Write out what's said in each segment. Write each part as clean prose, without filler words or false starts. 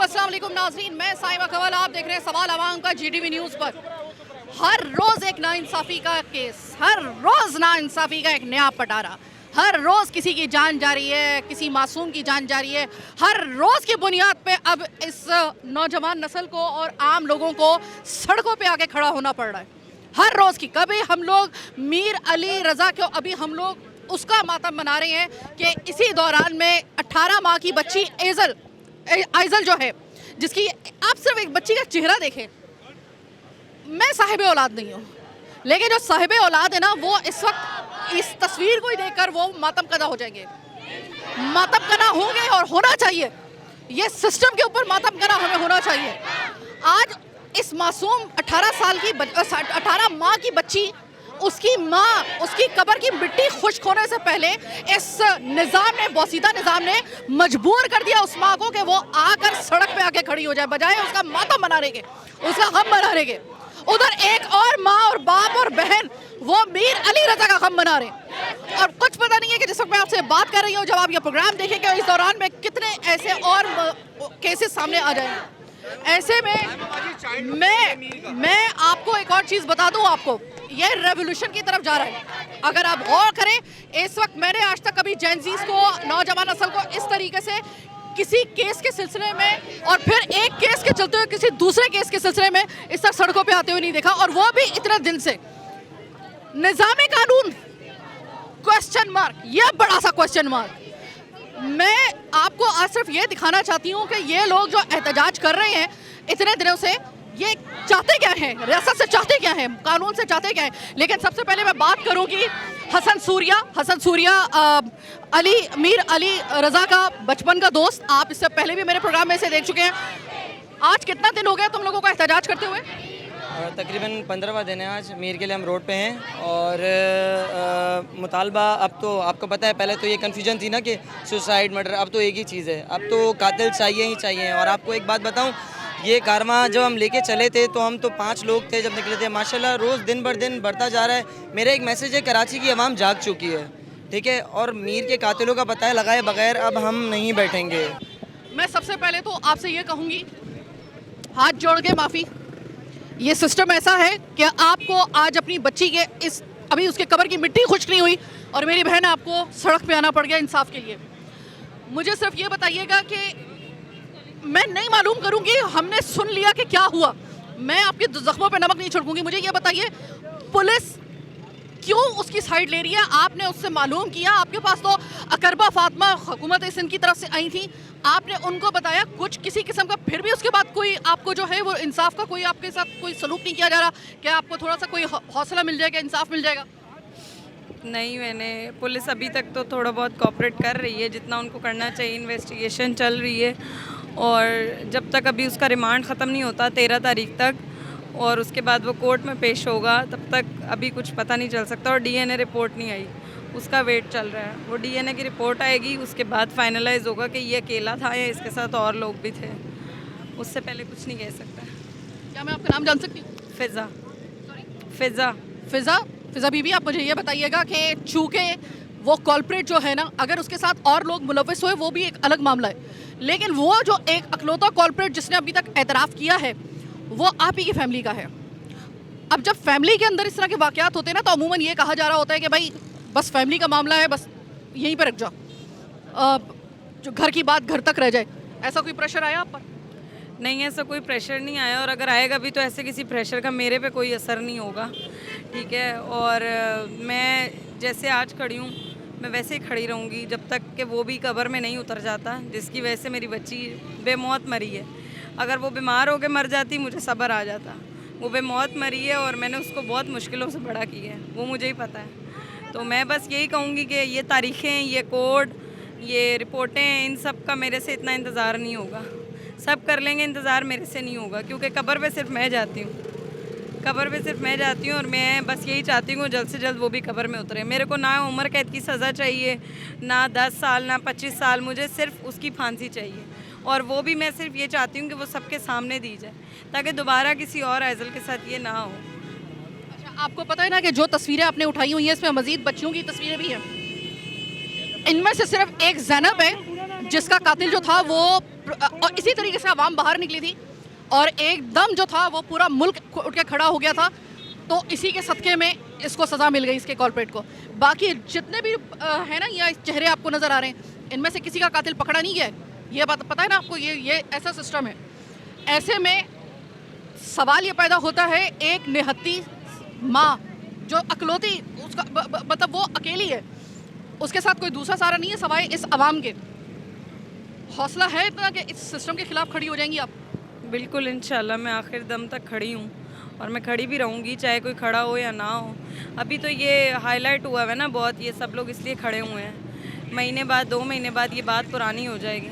अस्सलाम वालेकुम नाज़रीन, मैं साइमा कवल, आप देख रहे हैं सवाल आवाम का जीटीवी न्यूज़ पर। हर रोज़ एक नाइंसाफ़ी का केस, हर रोज़ नाइंसाफ़ी का एक नया पटारा, हर रोज़ किसी की जान जा रही है, किसी मासूम की जान जा रही है। हर रोज़ की बुनियाद पे अब इस नौजवान नस्ल को और आम लोगों को सड़कों पे आके खड़ा होना पड़ रहा है। हर रोज़ की, कभी हम लोग मीर अली रज़ा को, अभी हम लोग उसका मातम मना रहे हैं कि इसी दौरान में 18 माह की बच्ची आइजल जो है, जिसकी आप सिर्फ एक बच्ची का चेहरा देखें। मैं साहिब औलाद नहीं हूँ, लेकिन जो साहिब औलाद है ना, वो इस वक्त इस तस्वीर को ही देखकर वो मातम कदा हो जाएंगे, मातम कदा होंगे और होना चाहिए। ये सिस्टम के ऊपर मातम कदा हमें होना चाहिए। आज इस मासूम 18 माह की बच्ची, उसकी माँ, उसकी कब्र की मिट्टी खुश्क होने से पहले इस निज़ाम ने, बोसीदा निज़ाम ने मजबूर कर दिया उस माँ को कि वो आकर सड़क पे आके खड़ी हो जाए, बजाय उसका मातम मनाने के, उसका गम मनाने के। उधर एक और माँ और बाप और बहन वो मीर अली रज़ा का गम मना रहे। और कुछ पता नहीं है कि जिस वक्त मैं आपसे बात कर रही हूँ, जब आप ये प्रोग्राम देखेंगे इस दौरान में कितने ऐसे और केसेस सामने आ जाएंगे। ऐसे में मैं आपको एक और चीज़ बता दूँ, आपको ये रेवोल्यूशन की तरफ जा रहा है। अगर आप गौर करें, इस वक्त मैंने आज तक कभी जेनजीज को, नौजवान नस्ल को इस तरीके से किसी केस के सिलसिले में और फिर एक केस के चलते हुए किसी दूसरे केस के सिलसिले में इस तक सड़कों पे आते हुए नहीं देखा, और वो भी इतने दिन से। निज़ाम कानून क्वेश्चन मार्क, ये बड़ा सा क्वेश्चन मार्क। मैं आपको आज सिर्फ ये दिखाना चाहती हूँ कि ये लोग जो एहतजाज कर रहे हैं इतने दिनों से, ये चाहते क्या हैं, रियासत से चाहते क्या हैं, कानून से चाहते क्या हैं। लेकिन सबसे पहले मैं बात करूंगी हसन सूर्या, मीर अली रज़ा का बचपन का दोस्त। आप इससे पहले भी मेरे प्रोग्राम में से देख चुके हैं। आज कितना दिन हो गया तुम लोगों को एहतजाज करते हुए? तकरीबन 15वां दिन है आज। मीर के लिए हम रोड पे हैं और मुतालबा, अब तो आपको पता है, पहले तो ये कन्फ्यूजन थी ना कि सुसाइड मर्डर, अब तो एक ही चीज़ है, अब तो कातिल चाहिए ही चाहिए। और आपको एक बात बताऊं, ये कारवां जब हम लेके चले थे तो हम तो 5 लोग थे जब निकले थे। माशाल्लाह रोज़ दिन बर दिन बढ़ता जा रहा है। मेरा एक मैसेज है, कराची की आवाम जाग चुकी है, ठीक है, और मीर के कातिलों का पता लगाए बगैर अब हम नहीं बैठेंगे। मैं सबसे पहले तो आपसे ये कहूँगी, हाथ जोड़ के माफ़ी। ये सिस्टम ऐसा है कि आपको आज अपनी बच्ची के अभी उसके कब्र की मिट्टी खुश्क नहीं हुई और मेरी बहन आपको सड़क पे आना पड़ गया इंसाफ के लिए। मुझे सिर्फ ये बताइएगा कि मैं नहीं मालूम करूंगी, हमने सुन लिया कि क्या हुआ, मैं आपके जख्मों पे नमक नहीं छिड़कूंगी। मुझे ये बताइए, पुलिस क्यों उसकी साइड ले रही है? आपने उससे मालूम किया? आपके पास तो अकरबा फातिमा हुकूमत सिंध की तरफ से आई थी, आपने उनको बताया कुछ किसी किस्म का, फिर भी उसके बाद कोई आपको जो है वो इंसाफ का कोई आपके साथ कोई सलूक नहीं किया जा रहा? क्या आपको थोड़ा सा कोई हौसला मिल जाएगा, इंसाफ मिल जाएगा? नहीं, मैंने पुलिस अभी तक तो थोड़ा बहुत कोऑपरेट कर रही है जितना उनको करना चाहिए, इन्वेस्टिगेशन चल रही है। और जब तक अभी उसका रिमांड ख़त्म नहीं होता 13 तारीख तक, और उसके बाद वो कोर्ट में पेश होगा, तब तक अभी कुछ पता नहीं चल सकता। और डीएनए रिपोर्ट नहीं आई, उसका वेट चल रहा है। वो डीएनए की रिपोर्ट आएगी, उसके बाद फाइनलाइज होगा कि ये अकेला था या इसके साथ और लोग भी थे। उससे पहले कुछ नहीं कह सकता। क्या मैं आपका नाम जान सकती हूँ? फ़िज़ा बीबी, आप मुझे ये बताइएगा कि चूँकि वो कॉल्प्रेट जो है ना, अगर उसके साथ और लोग मुलव्वस हुए वो भी एक अलग मामला है, लेकिन वो जो एक अकलौता कॉल्प्रेट जिसने अभी तक एतराफ़ किया है वो आप ही की फैमिली का है। अब जब फैमिली के अंदर इस तरह के वाक़यात होते हैं ना, तो अमूमन ये कहा जा रहा होता है कि भाई बस फैमिली का मामला है, बस यहीं पर रख जाओ, जो घर की बात घर तक रह जाए। ऐसा कोई प्रेशर आया आप पर? नहीं, ऐसा कोई प्रेशर नहीं आया, और अगर आएगा भी तो ऐसे किसी प्रेशर का मेरे पे कोई असर नहीं होगा, ठीक है। और मैं जैसे आज खड़ी हूँ, मैं वैसे ही खड़ी रहूँगी जब तक कि वो भी कब्र में नहीं उतर जाता, जिसकी वजह से मेरी बच्ची बेमौत मरी है। अगर वो बीमार होकर मर जाती, मुझे सब्र आ जाता। वो बेमौत मरी है और मैंने उसको बहुत मुश्किलों से बड़ा किया है, वो मुझे ही पता है। तो मैं बस यही कहूँगी कि ये तारीखें, ये कोर्ट, ये रिपोर्टें, इन सब का मेरे से इतना इंतज़ार नहीं होगा। सब कर लेंगे, इंतज़ार मेरे से नहीं होगा, क्योंकि कब्र पे सिर्फ मैं जाती हूँ, और मैं बस यही चाहती हूँ जल्द से जल्द वो भी कब्र में उतरे। मेरे को ना उम्र कैद की सज़ा चाहिए, ना 10 साल, ना 25 साल, मुझे सिर्फ उसकी फांसी चाहिए। और वो भी मैं सिर्फ ये चाहती हूँ कि वो सबके सामने दी जाए, ताकि दोबारा किसी और आइजल के साथ ये ना हो। अच्छा, आपको पता है ना कि जो तस्वीरें आपने उठाई हुई हैं, इसमें मज़ीद बच्चियों की तस्वीरें भी हैं। इनमें से सिर्फ एक ज़ैनब है जिसका कातिल जो था वो और इसी तरीके से आवाम बाहर निकली थी और एकदम जो था वो पूरा मुल्क उठ के खड़ा हो गया था। तो इसी के सदक़े में इसको सज़ा मिल गई, इसके कॉर्पोरेट को। बाकी जितने भी है ना ये चेहरे आपको नज़र आ रहे हैं, इनमें से किसी का कातिल पकड़ा नहीं गया है, ये बात पता है ना आपको। ये ऐसा सिस्टम है। ऐसे में सवाल ये पैदा होता है, एक निहत्ती माँ जो अकलौती उसका मतलब वो अकेली है, उसके साथ कोई दूसरा सहारा नहीं है सवाए इस अवाम के। हौसला है इतना कि इस सिस्टम के खिलाफ खड़ी हो जाएंगी आप? बिल्कुल, इंशाल्लाह मैं आखिर दम तक खड़ी हूँ और मैं खड़ी भी रहूँगी, चाहे कोई खड़ा हो या ना हो। अभी तो ये हाईलाइट हुआ है ना बहुत, ये सब लोग इसलिए खड़े हुए हैं। महीने बाद, 2 महीने बाद ये बात पुरानी हो जाएगी।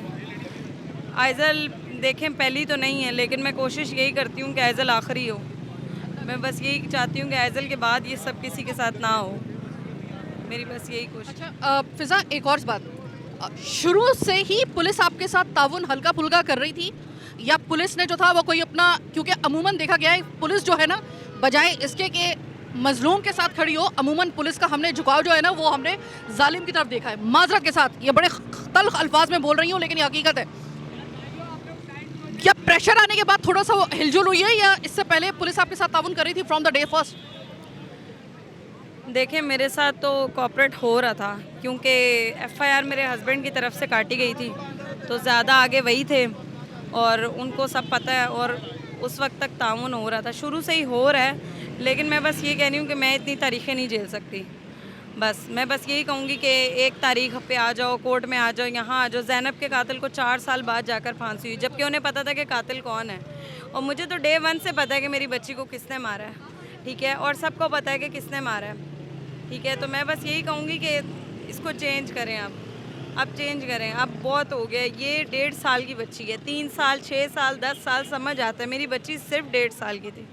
आइज़ल देखें पहली तो नहीं है, लेकिन मैं कोशिश यही करती हूँ कि आइज़ल आखिरी हो। मैं बस यही चाहती हूँ कि आइज़ल के बाद ये सब किसी के साथ ना हो, मेरी बस यही कोशिश। अच्छा फिज़ा, एक और बात, शुरू से ही पुलिस आपके साथ ताउन हल्का फुल्का कर रही थी या पुलिस ने जो था वो कोई अपना, क्योंकि अमूमन देखा गया है पुलिस जो है ना, बजाय इसके कि मजलूम के साथ खड़ी हो, अमूमन पुलिस का हमने झुकाव जो है ना वो हमने जालिम की तरफ देखा है। माजरत के साथ ये बड़े तल्ख अल्फाज में बोल रही हूँ, लेकिन ये हकीकत है। क्या प्रेशर आने के बाद थोड़ा सा वो हिलजुल हुई है या इससे पहले पुलिस आपके साथ ताउन कर रही थी फ्रॉम द डे फर्स्ट? देखें मेरे साथ तो कॉपरेट हो रहा था, क्योंकि एफआईआर मेरे हस्बैंड की तरफ से काटी गई थी, तो ज़्यादा आगे वही थे और उनको सब पता है और उस वक्त तक ताउन हो रहा था, शुरू से ही हो रहा है। लेकिन मैं बस ये कह रही हूँ कि मैं इतनी तारीखें नहीं झेल सकती। बस मैं बस यही कहूँगी कि 1 तारीख पे आ जाओ, कोर्ट में आ जाओ, यहाँ आ जाओ। ज़ैनब के कातिल को 4 साल बाद जाकर फांसी हुई, जबकि उन्हें पता था कि कातिल कौन है। और मुझे तो डे 1 से पता है कि मेरी बच्ची को किसने मारा है, ठीक है, और सबको पता है कि किसने मारा है, ठीक है। तो मैं बस यही कहूँगी कि इसको चेंज करें अब चेंज करें। अब बहुत हो गया। ये 1.5 साल की बच्ची है, 3 साल 6 साल 10 साल समझ आता है। मेरी बच्ची सिर्फ 1.5 साल की थी,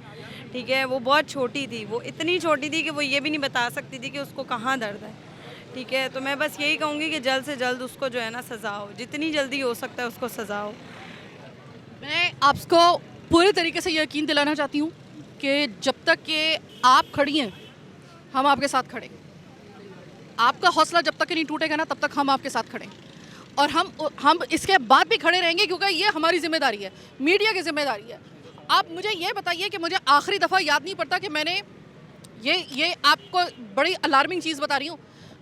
ठीक है। वो बहुत छोटी थी, वो इतनी छोटी थी कि वो ये भी नहीं बता सकती थी कि उसको कहाँ दर्द है, ठीक है। तो मैं बस यही कहूँगी कि जल्द से जल्द उसको जो है ना सज़ा हो, जितनी जल्दी हो सकता है उसको सज़ा हो। मैं आपको पूरे तरीके से यकीन दिलाना चाहती हूँ कि जब तक कि आप खड़ी हैं हम आपके साथ खड़े। आपका हौसला जब तक नहीं टूटेगा ना तब तक हम आपके साथ खड़े, और हम इसके बाद भी खड़े रहेंगे, क्योंकि ये हमारी जिम्मेदारी है, मीडिया की जिम्मेदारी है। आप मुझे ये बताइए कि मुझे आखिरी दफ़ा याद नहीं पड़ता कि मैंने ये आपको बड़ी अलार्मिंग चीज़ बता रही हूँ।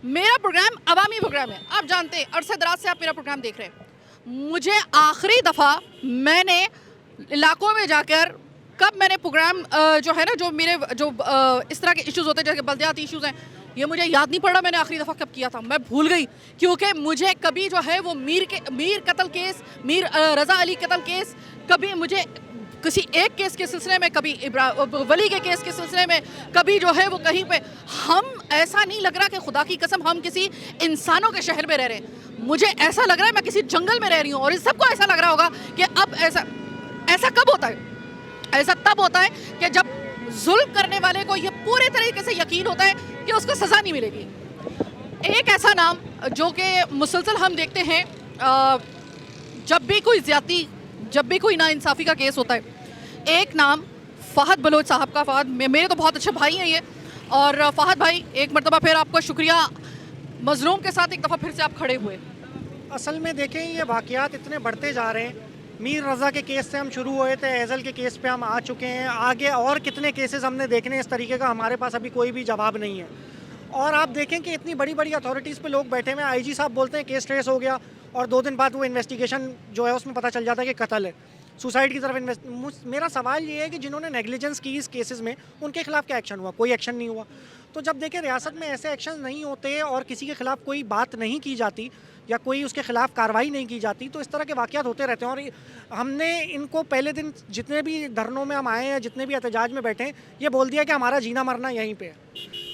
मेरा प्रोग्राम अवामी प्रोग्राम है, आप जानते हैं, अरसे दराज से आप मेरा प्रोग्राम देख रहे हैं। मुझे आखिरी दफ़ा मैंने इलाकों में जाकर कब मैंने प्रोग्राम जो है ना, जो मेरे जो इस तरह के इश्यूज़ होते हैं जैसे बल्दियाती इश्यूज़ हैं, ये मुझे याद नहीं पड़ रहा मैंने आखिरी दफ़ा कब किया था, मैं भूल गई। क्योंकि मुझे कभी जो है वो मीर कत्ल केस, मीर रज़ा अली कत्ल केस, कभी मुझे किसी एक केस के सिलसिले में, कभी वली के केस के सिलसिले में, कभी जो है वो कहीं पे, हम ऐसा नहीं लग रहा कि खुदा की कसम हम किसी इंसानों के शहर में रह रहे हैं। मुझे ऐसा लग रहा है मैं किसी जंगल में रह रही हूँ। और इस सबको ऐसा लग रहा होगा कि अब ऐसा कब होता है? ऐसा तब होता है कि जब जुल्म करने वाले को ये पूरे तरीके से यकीन होता है कि उसको सज़ा नहीं मिलेगी। एक ऐसा नाम जो कि मुसलसल हम देखते हैं, जब भी कोई ज़्यादती, जब भी कोई नाइंसाफ़ी का केस होता है, एक नाम फ़हद बलोच साहब का। फ़हद मेरे तो बहुत अच्छे भाई हैं ये, और फ़हद भाई एक मरतबा फिर आपको शुक्रिया, मज़लूम के साथ एक दफ़ा फिर से आप खड़े हुए। असल में देखें ये वाक़यात इतने बढ़ते जा रहे हैं। मीर रज़ा के केस से हम शुरू हुए थे, एज़ल के केस पे हम आ चुके हैं, आगे और कितने केसेस हमने देखने इस तरीके का, हमारे पास अभी कोई भी जवाब नहीं है। और आप देखें कि इतनी बड़ी बड़ी अथॉरिटीज़ पे लोग बैठे हुए हैं, आईजी साहब बोलते हैं केस ट्रेस हो गया, और 2 दिन बाद वो इन्वेस्टिगेशन जो है उसमें पता चल जाता है कि कत्ल है, सुसाइड की तरफ मेरा सवाल ये है कि जिन्होंने नेग्लिजेंस की इस केसेस में, उनके खिलाफ क्या एक्शन हुआ? कोई एक्शन नहीं हुआ। तो जब देखें रियासत में ऐसे एक्शन नहीं होते और किसी के खिलाफ कोई बात नहीं की जाती या कोई उसके खिलाफ कार्रवाई नहीं की जाती, तो इस तरह के वाक़यात होते रहते हैं। और हमने इनको पहले दिन जितने भी धरनों में हम आए हैं, जितने भी एहतजाज में बैठे हैं, ये बोल दिया कि हमारा जीना मरना यहीं पे है।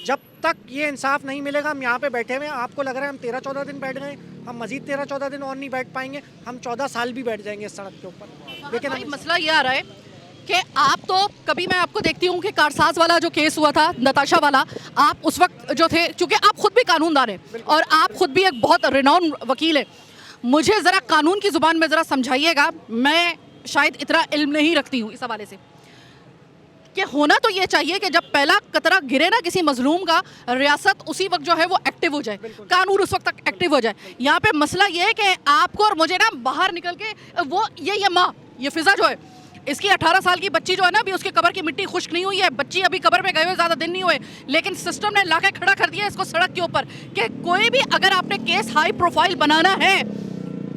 जब तक ये इंसाफ नहीं मिलेगा हम यहाँ पे बैठे हुए हैं। आपको लग रहा है हम 13-14 दिन बैठ गए, हम मज़ीद 13-14 दिन और नहीं बैठ पाएंगे, हम 14 साल भी बैठ जाएंगे इस सड़क के ऊपर। लेकिन मसला ये आ रहा है कि आप तो कभी मैं आपको देखती हूँ कि कारसाज वाला जो केस हुआ था, नताशा वाला, आप उस वक्त जो थे, चूँकि आप खुद भी कानूनदान हैं और आप खुद भी एक बहुत रिनाउंड वकील है, मुझे ज़रा कानून की ज़ुबान में ज़रा समझाइएगा, मैं शायद इतना इल्म नहीं रखती हूँ इस हवाले से। कि होना तो ये चाहिए कि जब पहला कतरा गिरे ना किसी मजलूम का, रियासत उसी वक्त जो है वो एक्टिव हो जाए, कानून उस वक्त तक एक्टिव हो जाए। यहाँ पे मसला ये है कि आपको और मुझे ना बाहर निकल के वो ये माँ, ये फिजा जो है, इसकी 18 साल की बच्ची जो है ना, अभी उसके कबर की मिट्टी खुश्क नहीं हुई है, बच्ची अभी कबर में गए हुए ज़्यादा दिन नहीं हुए, लेकिन सिस्टम ने लाके खड़ा कर दिया इसको सड़क के ऊपर कि कोई भी अगर आपने केस हाई प्रोफाइल बनाना है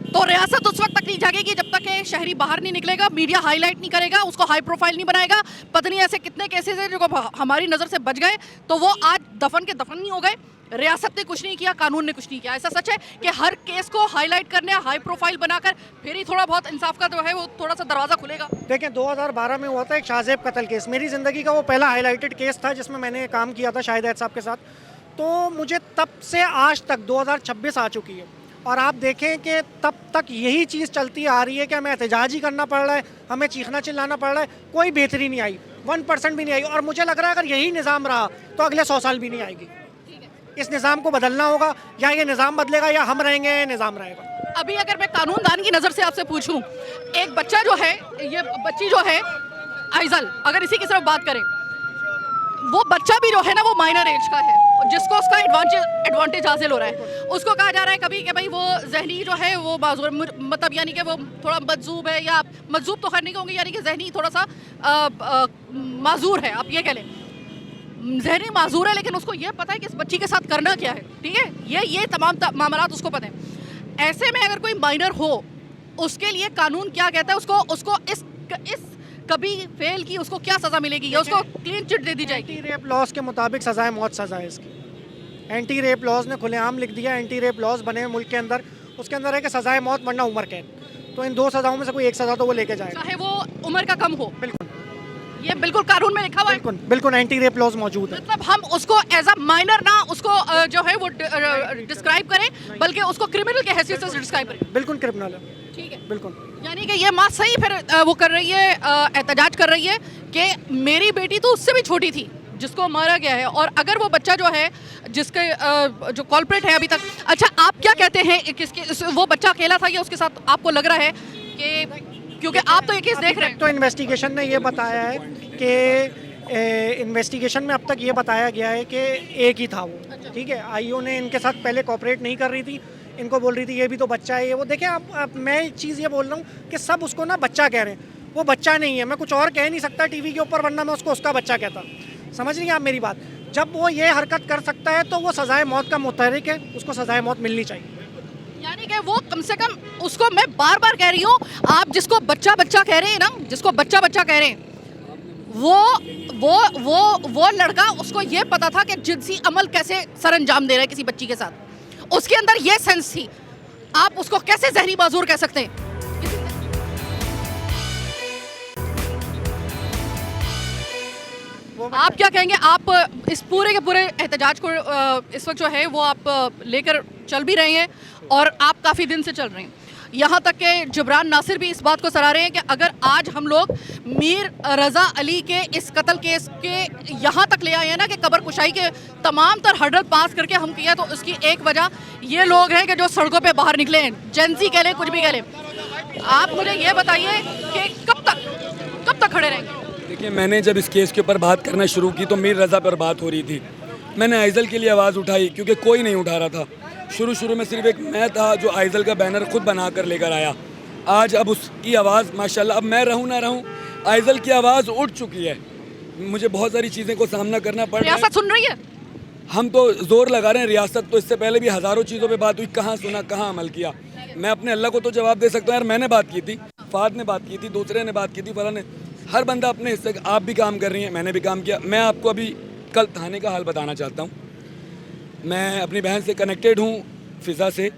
तो रियासत उस वक्त तक नहीं जागेगी जब तक कि शहरी बाहर नहीं निकलेगा, मीडिया हाईलाइट नहीं करेगा, उसको हाई प्रोफाइल नहीं बनाएगा। पता नहीं ऐसे कितने केसेस हैं जो हमारी नज़र से बच गए, तो वो आज दफन के दफन नहीं हो गए। रियासत ने कुछ नहीं किया, कानून ने कुछ नहीं किया। ऐसा सच है कि हर केस को हाईलाइट करने, हाई प्रोफाइल बनाकर फिर ही थोड़ा बहुत इंसाफ का जो है वो थोड़ा सा दरवाज़ा खुलेगा। देखें 2012 में हुआ था एक शाहजेब कत्ल केस, मेरी ज़िंदगी का वो पहला हाईलाइटेड केस था जिसमें मैंने काम किया था शाहिद साहब के साथ। तो मुझे तब से आज तक 2026 आ चुकी है और आप देखें कि तब तक यही चीज़ चलती आ रही है कि हमें एहतजाज ही करना पड़ रहा है, हमें चीखना चिल्लाना पड़ रहा है, कोई बेहतरी नहीं आई, 1% भी नहीं आई। और मुझे लग रहा है अगर यही निज़ाम रहा तो अगले 100 साल भी नहीं आएगी। इस निज़ाम को बदलना होगा, या ये निज़ाम बदलेगा या हम रहेंगे, निज़ाम रहेगा। अभी अगर मैं कानूनदान की नज़र से आपसे पूछूं, एक बच्चा जो है, ये बच्ची जो है आइजल, अगर इसी की सिर्फ बात करें, वो बच्चा भी जो है ना वो माइनर एज का है, जिसको उसका एडवांटेज हासिल हो रहा है। उसको कहा जा रहा है कभी कि भाई वो जहनी जो है वो माजूर, मतलब यानी कि वो थोड़ा मजजूब है, या मजजूब तो खैर नहीं कहूँगी, यानी कि जहनी थोड़ा सा माजूर है, आप ये कह लें जहनी माजूर है, लेकिन उसको ये पता है कि इस बच्ची के साथ करना क्या है, ठीक है, ये तमाम मामलात उसको पता है। ऐसे में अगर कोई माइनर हो, उसके लिए कानून क्या कहता है, उसको इस कभी फेल की उसको क्या सज़ा मिलेगी, या उसको क्लीन चिट दे दी जाएगी? एंटी रेप लॉज के मुताबिक सज़ाए मौत सज़ा है इसकी। एंटी रेप लॉज ने खुलेआम लिख दिया, एंटी रेप लॉज बने हैं मुल्क के अंदर, उसके अंदर है कि सज़ाए मौत वरना उम्र कैद। तो इन दो सज़ाओं में से कोई एक सज़ा तो वो लेके जाएगा, चाहे वो उम्र का कम हो। बिल्कुल ये बिल्कुल कानून में लिखा हुआ है, बिल्कुल बिल्कुल एंटी रेप लॉज मौजूद है। मतलब हम उसको एज अ माइनर ना उसको जो है वो डिस्क्राइब करें, बल्कि उसको क्रिमिनल के हैसियत से डिस्क्राइब करें। बिल्कुल क्रिमिनल है, ठीक है, बिल्कुल। यानी कि ये माँ सही फिर वो कर रही है, एहतजाज कर रही है कि मेरी बेटी तो उससे भी छोटी थी जिसको मारा गया है, और अगर वो बच्चा जो है जिसके जो कॉल्प्रेट है अभी तक, अच्छा आप क्या कहते हैं किसके, वो बच्चा अकेला था या उसके साथ आपको लग रहा है कि, क्योंकि आप तो ये केस देख रहे हैं। तो इन्वेस्टिगेशन ने ये बताया है कि इन्वेस्टिगेशन में अब तक ये बताया गया है कि एक ही था वो, ठीक है। आईओ ने इनके साथ पहले कोऑपरेट नहीं कर रही थी, इनको बोल रही थी ये भी तो बच्चा है, ये वो। देखें आप मैं एक चीज़ ये बोल रहा हूँ कि सब उसको ना बच्चा कह रहे हैं, वो बच्चा नहीं है, मैं कुछ और कह नहीं सकता टीवी के ऊपर, वरना मैं उसको उसका बच्चा कहता। समझ रही हैं आप मेरी बात? जब वो ये हरकत कर सकता है तो वो सज़ाए मौत का मुतहरिक है, उसको सज़ाए मौत मिलनी चाहिए। यानी कि वो कम से कम, उसको मैं बार बार कह रही हूँ, आप जिसको बच्चा बच्चा कह रहे हैं ना, जिसको बच्चा बच्चा कह रहे हैं, वो लड़का, उसको ये पता था कि जिनसी अमल कैसे सरअंजाम दे रहा है किसी बच्ची के साथ, उसके अंदर ये सेंस थी। आप उसको कैसे जहरी माजूर कह सकते हैं? आप क्या कहेंगे? आप इस पूरे के पूरे एहतजाज को इस वक्त जो है वो आप लेकर चल भी रहे हैं और आप काफ़ी दिन से चल रहे हैं, यहाँ तक कि जबरान नासिर भी इस बात को सराह रहे हैं कि अगर आज हम लोग मीर रज़ा अली के इस कत्ल केस के यहाँ तक ले आए हैं ना कि कबर कुशाई के तमाम तर हर्डल पास करके हम किया, तो उसकी एक वजह ये लोग हैं कि जो सड़कों पे बाहर निकले हैं, जेंसी कह लें, कुछ भी कह लें। आप मुझे ये बताइए कि कब तक खड़े रहेंगे? देखिए, मैंने जब इस केस के ऊपर बात करना शुरू की तो मीर रज़ा पर बात हो रही थी। मैंने आइजल के लिए आवाज़ उठाई क्योंकि कोई नहीं उठा रहा था। शुरू में सिर्फ एक मैं था जो आइजल का बैनर खुद बना कर लेकर आया। आज अब उसकी आवाज़ माशाल्लाह, अब मैं रहूं ना रहूं, आइजल की आवाज़ उठ चुकी है। मुझे बहुत सारी चीज़ें को सामना करना पड़ रहा है। रियासत सुन रही है? हम तो जोर लगा रहे हैं, रियासत तो इससे पहले भी हज़ारों चीज़ों पे बात हुई, कहाँ सुना, कहाँ अमल किया। मैं अपने अल्लाह को तो जवाब दे सकता हूँ, यार मैंने बात की थी, फाद ने बात की थी, दूसरे ने बात की थी, फलां ने, हर बंदा अपने हिस्से, आप भी काम कर रही हैं, मैंने भी काम किया। मैं आपको अभी कल थाने का हाल बताना चाहता हूँ। मैं अपनी बहन से कनेक्टेड हूँ, फ़िज़ा से,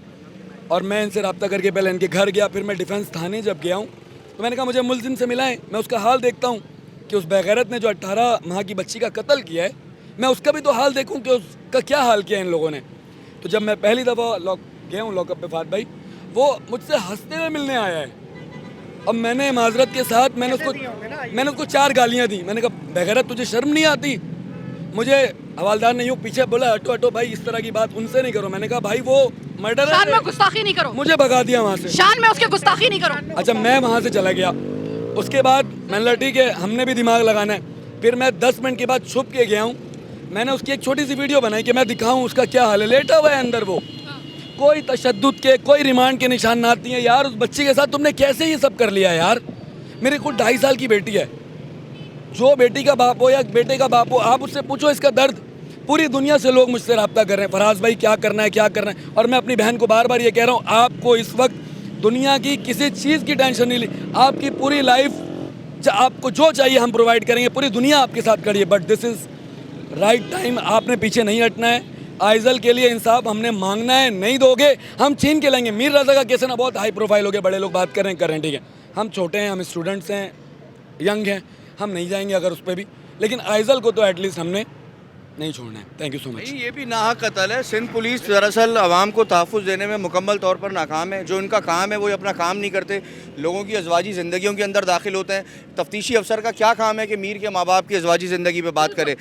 और मैं इनसे रब्ता करके पहले इनके घर गया, फिर मैं डिफेंस थाने जब गया हूँ तो मैंने कहा मुझे मुलजिम से मिलाएं, मैं उसका हाल देखता हूँ कि उस बेगैरत ने जो 18 माह की बच्ची का कत्ल किया है, मैं उसका भी तो हाल देखूँ कि उसका क्या हाल किया इन लोगों ने। तो जब मैं पहली दफ़ा गया हूँ लॉकअप पे, फात भाई वो मुझसे हंसते हुए मिलने आया है। अब मैंने माजरत के साथ मैंने उसको 4 गालियाँ दी। मैंने कहा बेगैरत तुझे शर्म नहीं आती? मुझे हवालदार नहीं हूँ, पीछे बोला हटो हटो भाई, इस तरह की बात उनसे नहीं करो। मैंने कहा भाई वो मर्डर शान में गुस्ताखी नहीं करो। मुझे भगा दिया वहाँ से, शान में उसके गुस्ताखी नहीं करो। अच्छा, मैं वहाँ से चला गया। उसके बाद मैंने कहा ठीक है, हमने भी दिमाग लगाना है। फिर मैं 10 मिनट के बाद छुप के गया हूँ, मैंने उसकी एक छोटी सी वीडियो बनाई कि मैं दिखाऊँ उसका क्या हाल है। लेटा हुआ है अंदर वो, कोई तशद्दुद के, कोई रिमांड के निशान नहीं है। यार उस बच्चे के साथ तुमने कैसे ये सब कर लिया यार? मेरे को 2.5 साल की बेटी है, जो बेटी का बाप हो या बेटे का बाप हो, आप उससे पूछो इसका दर्द। पूरी दुनिया से लोग मुझसे रब्ता कर रहे हैं, फराज भाई क्या करना है, क्या करना है। और मैं अपनी बहन को बार बार ये कह रहा हूँ, आपको इस वक्त दुनिया की किसी चीज़ की टेंशन नहीं ली, आपकी पूरी लाइफ आपको जो चाहिए हम प्रोवाइड करेंगे, पूरी दुनिया आपके साथ खड़ी है। But this is right time, आपने पीछे नहीं हटना है। आइजल के लिए इंसाफ हमने मांगना है, नहीं दोगे हम छीन के लेंगे। मीर रज़ा का केस है ना, बहुत हाई प्रोफाइल हो गया, बड़े लोग बात कर रहे हैं, ठीक है। हम छोटे हैं, हम स्टूडेंट्स हैं, यंग हैं, हम नहीं जाएंगे अगर उस पर भी, लेकिन आइजल को तो एटलीस्ट हमने नहीं छोड़ना है। Thank you so much. ये भी नाहक कत्ल है। सिंध पुलिस दरअसल आवाम को तहफ़्फ़ुज़ देने में मुकम्मल तौर पर नाकाम है। जो इनका काम है वो अपना काम नहीं करते, लोगों की अज़वाजी ज़िंदगियों के अंदर दाखिल होते हैं। तफ्तीशी अफसर का क्या काम है कि मीर के माँ बाप की अज़वाजी ज़िंदगी पे बात करे?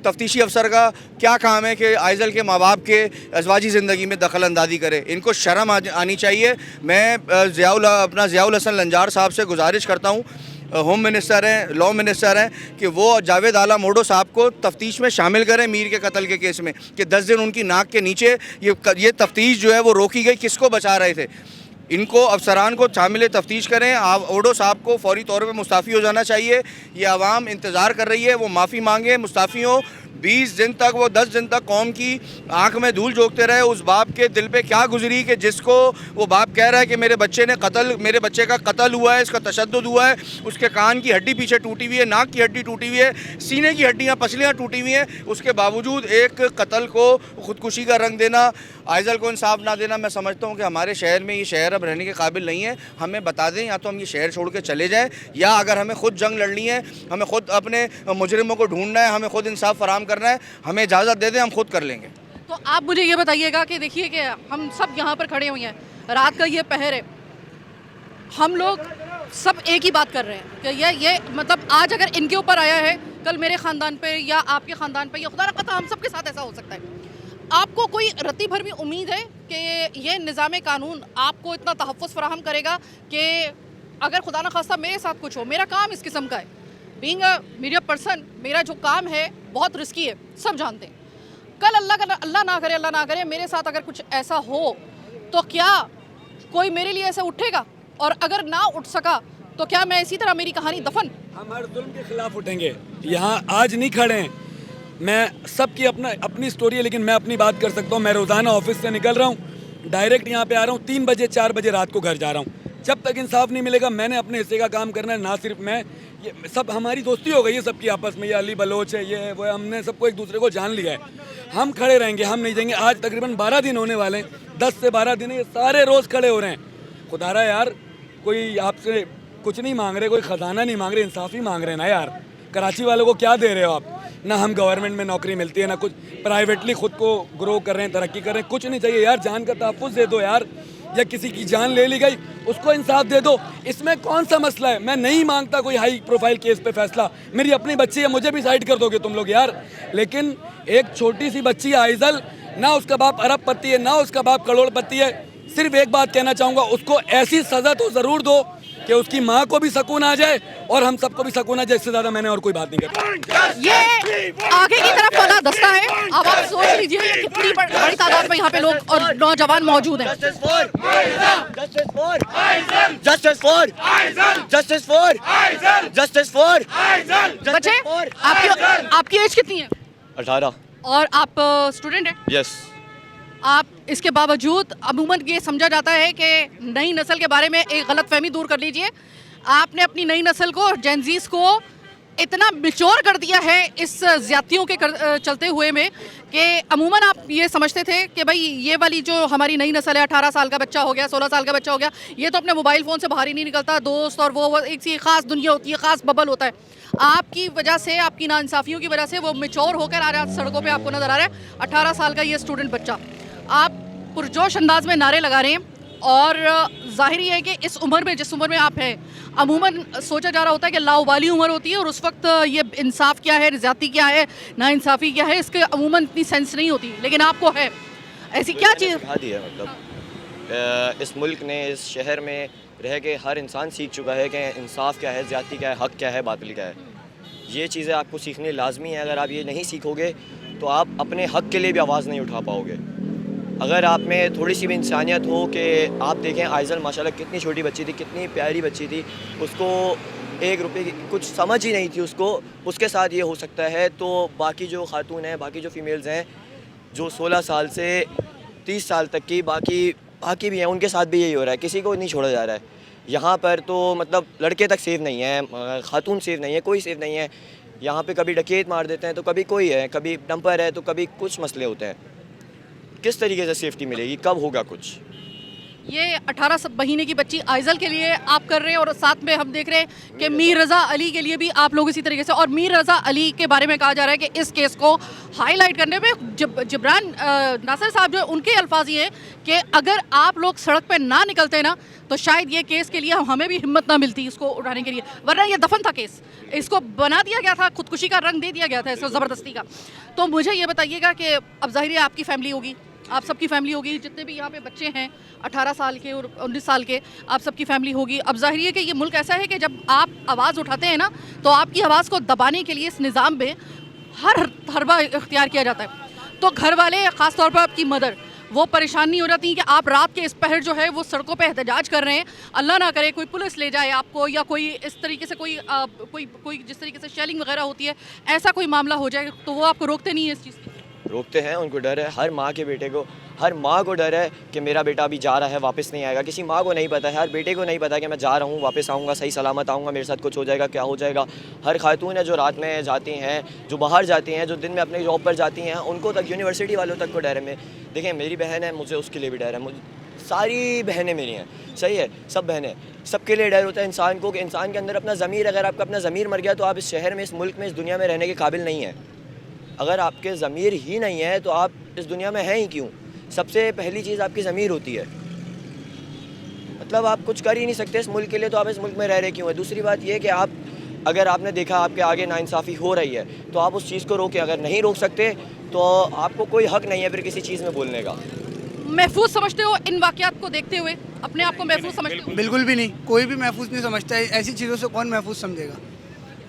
तफ्तीशी अफसर का क्या काम है कि आइजल के माँ बाप के अज़वाजी ज़िंदगी में दखल अंदाज़ी करे? इनको शर्म आनी चाहिए। मैं ज़ियाउल हसन लंजार साहब से गुजारिश करता हूँ, होम मिनिस्टर हैं, लॉ मिनिस्टर हैं, कि वो जावेद आला मोडो साहब को तफ्तीश में शामिल करें मीर के कत्ल के केस में, कि 10 दिन उनकी नाक के नीचे ये तफ्तीश जो है वो रोकी गई, किसको बचा रहे थे। इनको अफसरान को शामिल तफ्तीश करें। ओडो साहब को फौरी तौर पर मुस्ताफ़ी हो जाना चाहिए। ये आवाम इंतज़ार कर रही है, वो माफ़ी मांगे, मुस्ताफ़ी हो। 20 दिन तक, वो 10 दिन तक कौम की आंख में धूल झोंकते रहे। उस बाप के दिल पे क्या गुजरी कि जिसको वो बाप कह रहा है कि मेरे बच्चे का कत्ल हुआ है, इसका तशद्दुद हुआ है, उसके कान की हड्डी पीछे टूटी हुई है, नाक की हड्डी टूटी हुई है, सीने की हड्डियाँ पसलियाँ टूटी हुई हैं, उसके बावजूद एक कत्ल को ख़ुदकुशी का रंग देना, आइजल को इंसाफ ना देना। मैं समझता हूँ कि हमारे शहर में ये शहर अब रहने के काबिल नहीं है। हमें बता दें, या तो हम ये शहर छोड़ के चले जाएँ, या अगर हमें ख़ुद जंग लड़नी है, हमें ख़ुद अपने मुजरिमों को ढूंढना है, हमें ख़ुद इंसाफ फराहम करना है, हमें इजाज़त दे दें, हम खुद कर लेंगे। तो आप मुझे ये बताइएगा कि देखिए कि हम सब यहाँ पर खड़े हुए हैं, रात का ये पहर है, हम लोग सब एक ही बात कर रहे हैं कि ये मतलब आज अगर इनके ऊपर आया है, कल मेरे ख़ानदान पे या आपके ख़ानदान पे, या खुदा न ख़ास्ता हम सब के साथ ऐसा हो सकता है। आपको कोई रत्ती भर भी उम्मीद है कि ये निज़ाम कानून आपको इतना तहफ़्फ़ुज़ फराहम करेगा कि अगर खुदा न ख़ास्ता मेरे साथ कुछ हो? मेरा काम इस किस्म का है, बीइंग अ मीडिया पर्सन, मेरा जो काम है बहुत रिस्की है, सब जानते हैं। कल अल्लाह ना करे मेरे साथ अगर कुछ ऐसा हो, तो क्या कोई मेरे लिए ऐसा उठेगा? और अगर ना उठ सका तो क्या मैं इसी तरह मेरी कहानी दफन? हम हर जुल्म के खिलाफ उठेंगे। यहाँ आज नहीं खड़े हैं, मैं सबकी अपनी स्टोरी है, लेकिन मैं अपनी बात कर सकता हूँ। मैं रोज़ाना ऑफिस से निकल रहा हूँ, डायरेक्ट यहाँ पे आ रहा हूँ, 3 बजे 4 बजे रात को घर जा रहा हूँ। जब तक इंसाफ नहीं मिलेगा मैंने अपने हिस्से का काम करना है। ना सिर्फ मैं, ये सब हमारी दोस्ती हो गई है सबकी आपस में, ये अली बलोच है, ये है वो है, हमने सबको एक दूसरे को जान लिया है। हम खड़े रहेंगे, हम नहीं जाएंगे। आज तकरीबन 12 दिन होने वाले हैं, 10 से 12 दिन ये सारे रोज़ खड़े हो रहे हैं। खुदारा यार, कोई आपसे कुछ नहीं मांग रहे, कोई ख़जाना नहीं मांग रहे, इंसाफ ही मांग रहे हैं ना यार। कराची वालों को क्या दे रहे हो आप? ना हम गवर्नमेंट में नौकरी मिलती है, ना कुछ प्राइवेटली खुद को ग्रो कर रहे हैं, तरक्की कर रहे हैं, कुछ नहीं चाहिए यार। जान का तहफ़्फ़ुज़ दे दो यार, या किसी की जान ले ली गई उसको इंसाफ दे दो। इसमें कौन सा मसला है? मैं नहीं मांगता कोई हाई प्रोफाइल केस पे फैसला, मेरी अपनी बच्ची है, मुझे भी साइड कर दोगे तुम लोग यार। लेकिन एक छोटी सी बच्ची आइजल, ना उसका बाप अरबपति है, ना उसका बाप करोड़पति है। सिर्फ एक बात कहना चाहूँगा, उसको ऐसी सज़ा तो ज़रूर दो कि उसकी माँ को भी सुकून आ जाए और हम सबको भी सुकून आ जाए। इससे ज़्यादा मैंने और कोई बात नहीं करता। ये आगे की तरफ वाला दस्ता है। अब आप सोच लीजिए कि कितनी बड़ी तादाद में यहाँ पे लोग और नौजवान मौजूद हैं। बच्चे, आपकी एज कितनी है? 18। और आप स्टूडेंट हैं? यस। आप इसके बावजूद अमूमन ये समझा जाता है कि नई नस्ल के बारे में एक गलत फहमी दूर कर लीजिए। आपने अपनी नई नस्ल को, जेनजीज को इतना मिच्योर कर दिया है इस ज़्यादतियों के चलते हुए में कि अमूमन आप ये समझते थे कि भाई ये वाली जो हमारी नई नस्ल है, 18 साल का बच्चा हो गया, 16 साल का बच्चा हो गया, ये तो अपने मोबाइल फ़ोन से बाहर ही नहीं निकलता, दोस्त और वो एक सी ख़ास दुनिया होती है, ख़ास बबल होता है। आपकी वजह से, आपकी नाइंसाफ़ियों की वजह से वो मिच्योर होकर आ रहा है, सड़कों पे आपको नज़र आ रहा है 18 साल का ये स्टूडेंट बच्चा। आप पुरजोश अंदाज में नारे लगा रहे हैं और ज़ाहिर है कि इस उम्र में, जिस उम्र में आप हैं, अमूमन सोचा जा रहा होता है कि लावाली उम्र होती है और उस वक्त ये इंसाफ क्या है, ज़्यादती क्या है, नाइंसाफ़ी क्या है, इसके अमूमन इतनी सेंस नहीं होती, लेकिन आपको है। ऐसी क्या चीज़ सिखा दी है? मतलब इस मुल्क ने, इस शहर में रह के हर इंसान सीख चुका है कि इंसाफ क्या है, ज़्यादती क्या है, हक़ क्या है, बातिल क्या है। ये चीज़ें आपको सीखनी लाजमी है। अगर आप ये नहीं सीखोगे तो आप अपने हक़ के लिए भी आवाज़ नहीं उठा पाओगे। अगर आप में थोड़ी सी भी इंसानियत हो कि आप देखें आइज़ल माशाल्लाह कितनी छोटी बच्ची थी, कितनी प्यारी बच्ची थी, उसको 1 रुपये की कुछ समझ ही नहीं थी उसको, उसके साथ ये हो सकता है तो बाकी जो खातून हैं, बाकी जो फ़ीमेल्स हैं जो 16 साल से 30 साल तक की बाकी भी हैं, उनके साथ भी यही हो रहा है, किसी को नहीं छोड़ा जा रहा है। यहाँ पर तो मतलब लड़के तक सेफ़ नहीं है, खातून सेफ़ नहीं है, कोई सेफ़ नहीं है। यहाँ पे कभी डकैत मार देते हैं तो कभी कोई है, कभी डंपर है तो कभी कुछ मसले होते हैं। किस तरीके से सेफ्टी मिलेगी, कब होगा कुछ? ये 18 महीने की बच्ची आइजल के लिए आप कर रहे हैं और साथ में हम देख रहे हैं कि मीर रज़ा अली के लिए भी आप लोग इसी तरीके से, और मीर रज़ा अली के बारे में कहा जा रहा है कि इस केस को हाईलाइट करने में जिब्रान नासिर साहब जो उनके अल्फाज ये हैं कि अगर आप लोग सड़क पे ना निकलते ना तो शायद ये केस के लिए हमें भी हिम्मत ना मिलती इसको उठाने के लिए, वरना ये दफन था केस, इसको बना दिया गया था, खुदकुशी का रंग दे दिया गया था इसको ज़बरदस्ती का। तो मुझे ये बताइएगा कि अब ज़ाहिर है आपकी फैमिली होगी, आप सबकी फैमिली होगी, जितने भी यहाँ पे बच्चे हैं 18 साल के और 19 साल के, आप सबकी फैमिली होगी। अब जाहिर है कि ये मुल्क ऐसा है कि जब आप आवाज़ उठाते हैं ना तो आपकी आवाज़ को दबाने के लिए इस निज़ाम में हर हरबा इख्तियार किया जाता है। तो घर वाले, ख़ास तौर पर आपकी मदर, वो परेशान नहीं हो जाती हैं कि आप रात के इस पहर जो है वो सड़कों पे एहतजाज कर रहे हैं, अल्लाह ना करे कोई पुलिस ले जाए आपको, या कोई इस तरीके से कोई जिस तरीके से शेलिंग वगैरह होती है ऐसा कोई मामला हो जाए तो वो आपको रोकते नहीं है इस चीज़ की? रोकते हैं, उनको डर है। हर माँ के बेटे को, हर माँ को डर है कि मेरा बेटा अभी जा रहा है, वापस नहीं आएगा। किसी माँ को नहीं पता है, हर बेटे को नहीं पता कि मैं जा रहा हूँ, वापस आऊँगा, सही सलामत आऊँगा, मेरे साथ कुछ हो जाएगा, क्या हो जाएगा। हर खातून है जो रात में जाती हैं, जो बाहर जाती हैं, जो दिन में अपने जॉब पर जाती हैं, उनको तक, यूनिवर्सिटी वालों तक को डर है। देखें मेरी बहन है, मुझे उसके लिए भी डर है, मुझे सारी बहनें मेरी हैं, सही है, सब बहनें, सबके लिए डर होता है इंसान को कि इंसान के अंदर अपना ज़मीर, अगर आपका अपना ज़मीर मर गया तो आप इस शहर में, इस मुल्क में, इस दुनिया में रहने के काबिल नहीं है। अगर आपके ज़मीर ही नहीं है तो आप इस दुनिया में हैं ही क्यों? सबसे पहली चीज़ आपकी ज़मीर होती है, मतलब आप कुछ कर ही नहीं सकते इस मुल्क के लिए तो आप इस मुल्क में रह रहे क्यों है। दूसरी बात यह कि आप, अगर आपने देखा आपके आगे नाइंसाफ़ी हो रही है तो आप उस चीज़ को रोकें। अगर नहीं रोक सकते तो आपको कोई हक़ नहीं है फिर किसी चीज़ में बोलने का। महफूज समझते हो इन वाक़यात को देखते हुए, अपने आप को महफूज समझते हो? बिल्कुल भी नहीं, कोई भी महफूज नहीं समझता है। ऐसी चीज़ों से कौन महफूज समझेगा?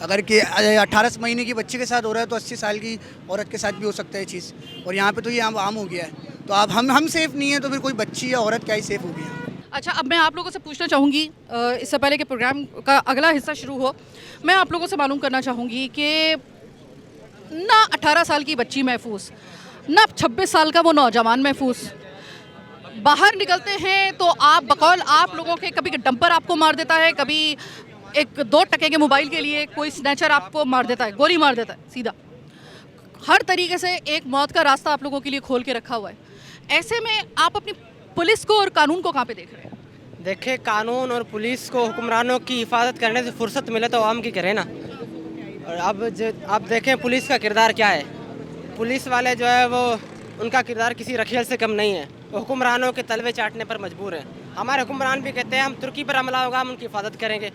अगर कि 18 महीने की बच्चे के साथ हो रहा है तो 80 साल की औरत के साथ भी हो सकता है चीज़, और यहाँ पे तो ये आम हो गया है। तो आप हम सेफ़ नहीं है तो फिर कोई बच्ची या औरत क्या ही सेफ़ होगी? अच्छा, अब मैं आप लोगों से पूछना चाहूँगी, इससे पहले कि प्रोग्राम का अगला हिस्सा शुरू हो, मैं आप लोगों से मालूम करना चाहूँगी कि ना 18 साल की बच्ची महफूज, ना 26 साल का वो नौजवान महफूज, बाहर निकलते हैं तो आप बकौल आप लोगों के, कभी डंपर आपको मार देता है, कभी 1-2 टके के मोबाइल के लिए कोई स्नैचर आपको मार देता है, गोली मार देता है सीधा। हर तरीके से एक मौत का रास्ता आप लोगों के लिए खोल के रखा हुआ है। ऐसे में आप अपनी पुलिस को और कानून को कहाँ पे देख रहे हैं? देखे, कानून और पुलिस को हुक्मरानों की हिफाजत करने से फुर्सत मिले तो आवाम की करे ना। और अब देखें पुलिस का किरदार क्या है। पुलिस वाले जो है वो, उनका किरदार किसी रखियल से कम नहीं है, वो हुक्मरानों के तलवे चाटने पर मजबूर है। हमारे हुक्मरान भी कहते हैं हम तुर्की पर हमला होगा हम उनकी हिफाजत करेंगे,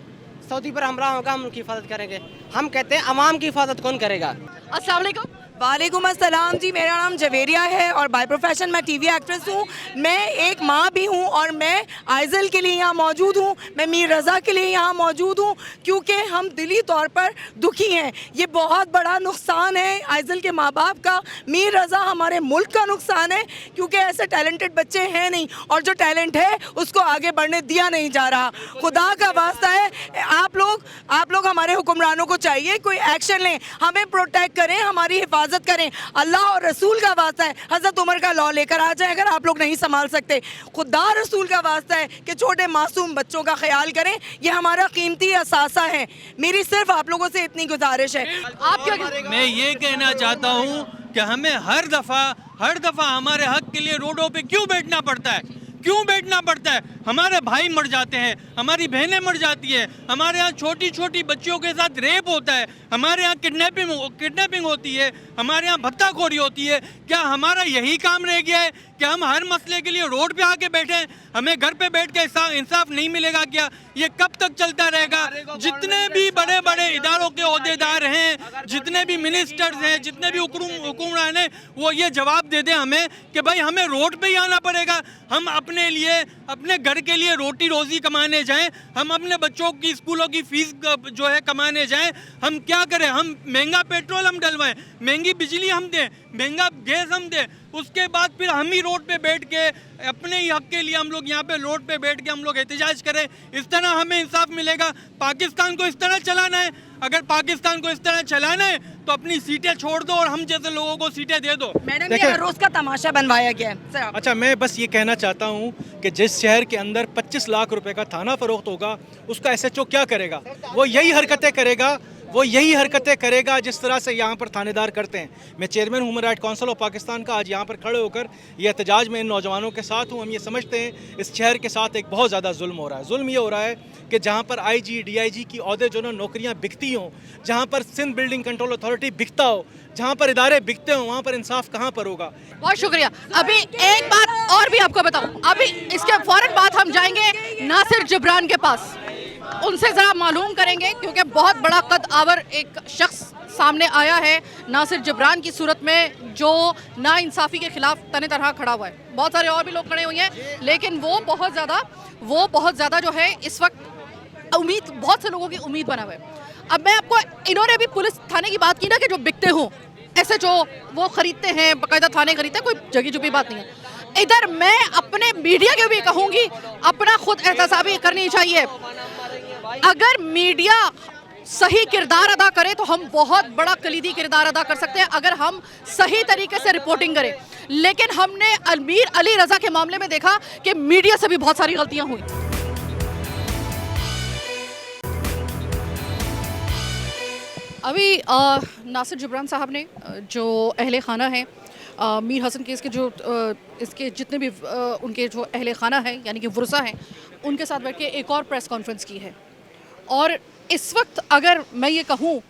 सऊदी पर हमला होगा हम उनकी हिफाजत करेंगे। हम कहते हैं अवाम की हिफाजत कौन करेगा? अस्सलाम वालेकुम। वालेकुम अस्सलाम जी, मेरा नाम जवेरिया है और बाय प्रोफेशन मैं टीवी एक्ट्रेस हूँ। मैं एक माँ भी हूँ और मैं आइजल के लिए यहाँ मौजूद हूँ, मैं मीर रज़ा के लिए यहाँ मौजूद हूँ क्योंकि हम दिली तौर पर दुखी हैं। ये बहुत बड़ा नुकसान है आइजल के माँ बाप का, मीर रज़ा हमारे मुल्क का नुकसान है क्योंकि ऐसे टैलेंटेड बच्चे हैं नहीं, और जो टैलेंट है उसको आगे बढ़ने दिया नहीं जा रहा। खुदा का वास्ता है, आप लोग हमारे हुक्मरानों को चाहिए कोई एक्शन लें, हमें प्रोटेक्ट करें, हमारी हिफाजत करें। अल्लाह और रसूल का वास्ता है, हज़रत उमर का लॉ लेकर आ जाए अगर आप लोग नहीं संभाल सकते। खुदा रसूल का वास्ता है कि छोटे मासूम बच्चों का ख्याल करें, ये हमारा कीमती असासा है। मेरी सिर्फ आप लोगों से इतनी गुजारिश है। आप क्या? मैं ये कहना चाहता हूँ कि हमें हर दफ़ा हमारे हक के लिए रोडों पे क्यों बैठना पड़ता है? क्यों बैठना पड़ता है? हमारे भाई मर जाते हैं, हमारी बहनें मर जाती है, हमारे यहाँ छोटी छोटी बच्चियों के साथ रेप होता है, हमारे यहाँ किडनैपिंग होती है, हमारे यहाँ भत्ताखोरी होती है। क्या हमारा यही काम रह गया है कि हम हर मसले के लिए रोड पे आके बैठे हैं, हमें घर पे बैठ के इंसाफ नहीं मिलेगा क्या? ये कब तक चलता रहेगा? जितने भी बड़े बड़े इदारों के ओहदेदार हैं, जितने भी मिनिस्टर्स हैं, जितने भी हुक्मरान हैं, वो ये जवाब दे दें हमें कि भाई हमें रोड पे ही आना पड़ेगा। हम अपने लिए, अपने घर के लिए रोटी रोज़ी कमाने जाएं, हम अपने बच्चों की स्कूलों की फीस जो है कमाने जाएं, हम क्या करें? हम महंगा पेट्रोल हम डलवाएं, महंगी बिजली हम दें, महंगा गैस हम दें, उसके बाद फिर हम ही रोड पे बैठ के अपने ही हक के लिए हम लोग यहाँ पे रोड पे बैठ के हम लोग एहतजाज करें? इस तरह हमें इंसाफ मिलेगा? पाकिस्तान को इस तरह चलाना है? अगर पाकिस्तान को इस तरह चलाना है तो अपनी सीटें छोड़ दो और हम जैसे लोगों को सीटें दे दो। मैडम, ये हर रोज का तमाशा बनवाया गया है सर। अच्छा, मैं बस ये कहना चाहता हूँ कि जिस शहर के अंदर 25 लाख रुपए का थाना फरोख्त होगा, उसका SHO क्या करेगा? वो यही हरकतें करेगा जिस तरह से यहाँ पर थानेदार करते हैं। मैं chairman human right council of Pakistan का आज यहाँ पर खड़े होकर ये एहतजाज में इन नौजवानों के साथ हूँ। हम ये समझते हैं इस शहर के साथ एक बहुत ज़्यादा जुल्म हो रहा है। जुल्म ये हो रहा है कि जहाँ पर IG DIG की ओहदे जो ना नौकरियाँ बिकती हों, जहाँ पर सिंध बिल्डिंग कंट्रोल अथॉरिटी बिकता हो, जहाँ पर इदारे बिकते हों, वहाँ पर इंसाफ कहाँ पर होगा? बहुत शुक्रिया। अभी एक बात और भी आपको बताऊं, अभी इसके फौरन बाद हम जाएंगे नासिर जिब्रान के पास, उनसे ज़रा मालूम करेंगे क्योंकि बहुत बड़ा कद आवर एक शख्स सामने आया है नासिर जिब्रान की सूरत में, जो नाइंसाफ़ी के खिलाफ तने तरह खड़ा हुआ है। बहुत सारे और भी लोग खड़े हुए हैं, लेकिन वो बहुत ज़्यादा जो है इस वक्त उम्मीद, बहुत से लोगों की उम्मीद बना हुआ है। अब मैं आपको, इन्होंने भी पुलिस थाने की बात की ना कि जो बिकते हों, ऐसे जो वो खरीदते हैं, बाकायदा थाने खरीदते हैं, कोई जगी जुगी बात नहीं है। इधर मैं अपने मीडिया के भी कहूँगी, अपना खुद एहतसाबी करनी चाहिए। अगर मीडिया सही किरदार अदा करे तो हम बहुत बड़ा कलीदी किरदार अदा कर सकते हैं, अगर हम सही तरीके से रिपोर्टिंग करें। लेकिन हमने अमीर अली रज़ा के मामले में देखा कि मीडिया से भी बहुत सारी गलतियां हुई। अभी नासिर जिब्रान साहब ने, जो अहले खाना है मीर हसन केस के, जो इसके जितने भी उनके जो अहले खाना है यानी कि वुरसा हैं, उनके साथ बैठ के एक और प्रेस कॉन्फ्रेंस की है। और इस वक्त अगर मैं ये कहूँ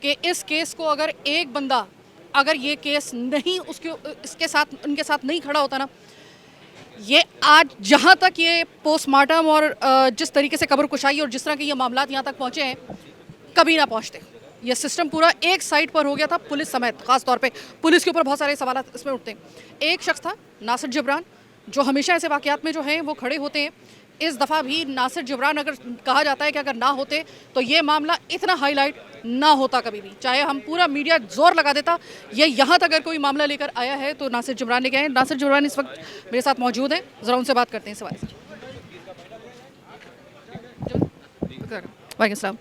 कि इस केस को अगर एक बंदा, अगर ये केस नहीं इसके साथ, उनके साथ नहीं खड़ा होता ना, ये आज जहाँ तक ये पोस्टमार्टम और जिस तरीके से कब्र कुशाई और जिस तरह के ये मामलात यहाँ तक पहुँचे हैं, कभी ना पहुँचते। ये सिस्टम पूरा एक साइड पर हो गया था, पुलिस समेत। ख़ास तौर पे पुलिस के ऊपर बहुत सारे सवाल इसमें उठते हैं। एक शख्स था नासिर जिब्रान, जो हमेशा ऐसे वाक़यात में जो हैं वो खड़े होते हैं। इस दफ़ा भी नासिर जिब्रान, अगर कहा जाता है कि अगर ना होते तो ये मामला इतना हाईलाइट ना होता कभी भी, चाहे हम पूरा मीडिया जोर लगा देता। ये यहाँ तक अगर कोई मामला लेकर आया है तो नासिर जिब्रान ने क्या है। नासिर जिब्रान इस वक्त मेरे साथ मौजूद हैं, ज़रा उनसे बात करते हैं इस सवाल से। वालेकुम सलाम।